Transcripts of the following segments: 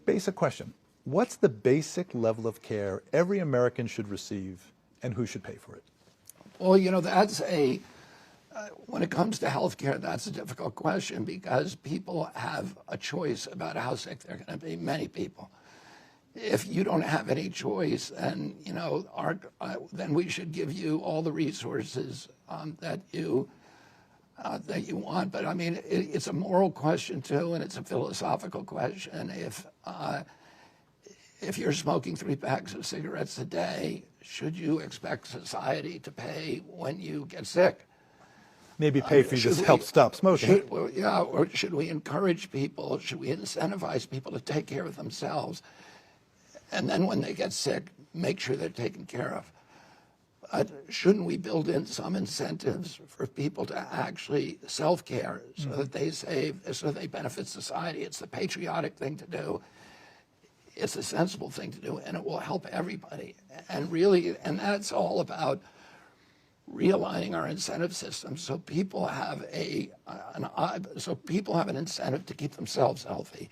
basic question. What's the basic level of care every American should receive, and who should pay for it? Well, that's when it comes to health care, that's a difficult question because people have a choice about how sick they're going to be, many people. If you don't have any choice, then, then we should give you all the resources that you want. But I mean, it's a moral question too, and it's a philosophical question. If you're smoking 3 packs of cigarettes a day, should you expect society to pay when you get sick? Maybe pay for you to help stop smoking. Or should we encourage people? Should we incentivize people to take care of themselves? And then when they get sick, make sure they're taken care of. Shouldn't we build in some incentives for people to actually self-care so that they save, so they benefit society? It's the patriotic thing to do. It's a sensible thing to do, and it will help everybody. And really, and that's all about realigning our incentive system so people have an incentive to keep themselves healthy,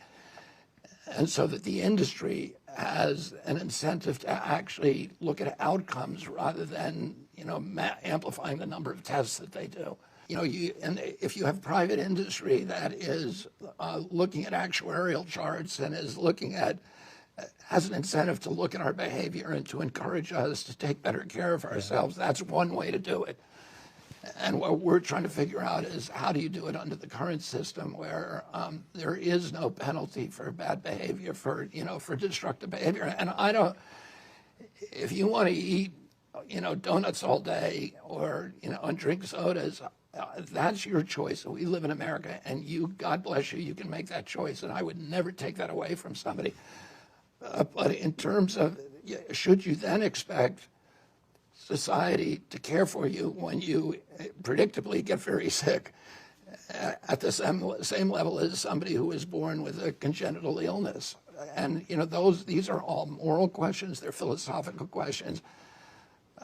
and so that the industry has an incentive to actually look at outcomes rather than amplifying the number of tests that they do. And if you have private industry that is looking at actuarial charts and is looking at has an incentive to look at our behavior and to encourage us to take better care of ourselves, that's one way to do it. And what we're trying to figure out is how do you do it under the current system where there is no penalty for bad behavior, for destructive behavior. And if you want to eat, donuts all day or, and drink sodas, that's your choice. We live in America, and God bless you, you can make that choice. And I would never take that away from somebody. But in terms of, should you then expect society to care for you when you predictably get very sick at the same level as somebody who is born with a congenital illness? And, these are all moral questions, they're philosophical questions,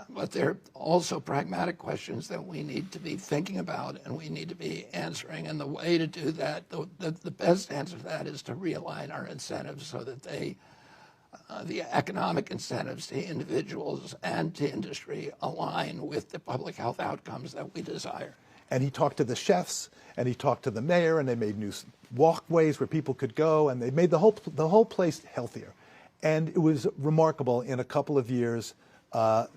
but they're also pragmatic questions that we need to be thinking about and we need to be answering. And the way to do that, the best answer to that is to realign our incentives so that the economic incentives to individuals and to industry align with the public health outcomes that we desire. And he talked to the chefs, and he talked to the mayor, and they made new walkways where people could go, and they made the whole place healthier. And it was remarkable. In a couple of years,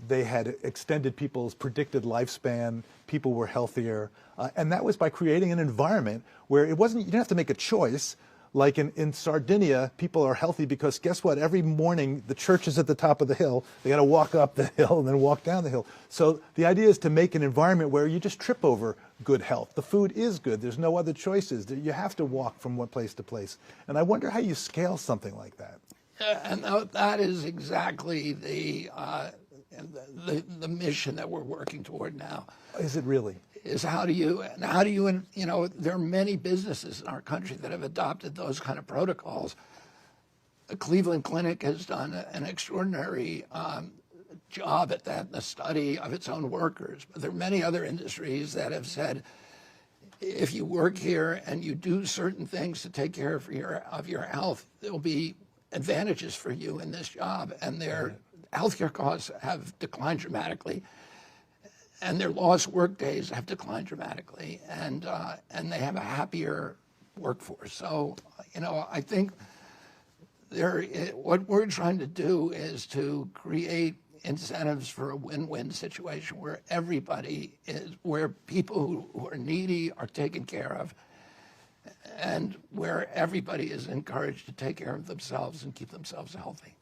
they had extended people's predicted lifespan. People were healthier, and that was by creating an environment where you didn't have to make a choice. Like in Sardinia, people are healthy because guess what? Every morning, the church is at the top of the hill. They got to walk up the hill and then walk down the hill. So the idea is to make an environment where you just trip over good health. The food is good. There's no other choices. You have to walk from one place to place. And I wonder how you scale something like that. And that is exactly the mission that we're working toward now. Is it really? Is how do you, there are many businesses in our country that have adopted those kind of protocols. The Cleveland Clinic has done an extraordinary job at that, the study of its own workers. But there are many other industries that have said, if you work here and you do certain things to take care of your health, there'll be advantages for you in this job. And their healthcare costs have declined dramatically. And their lost work days have declined dramatically, and they have a happier workforce. So, I think what we're trying to do is to create incentives for a win-win situation where where people who are needy are taken care of, and where everybody is encouraged to take care of themselves and keep themselves healthy.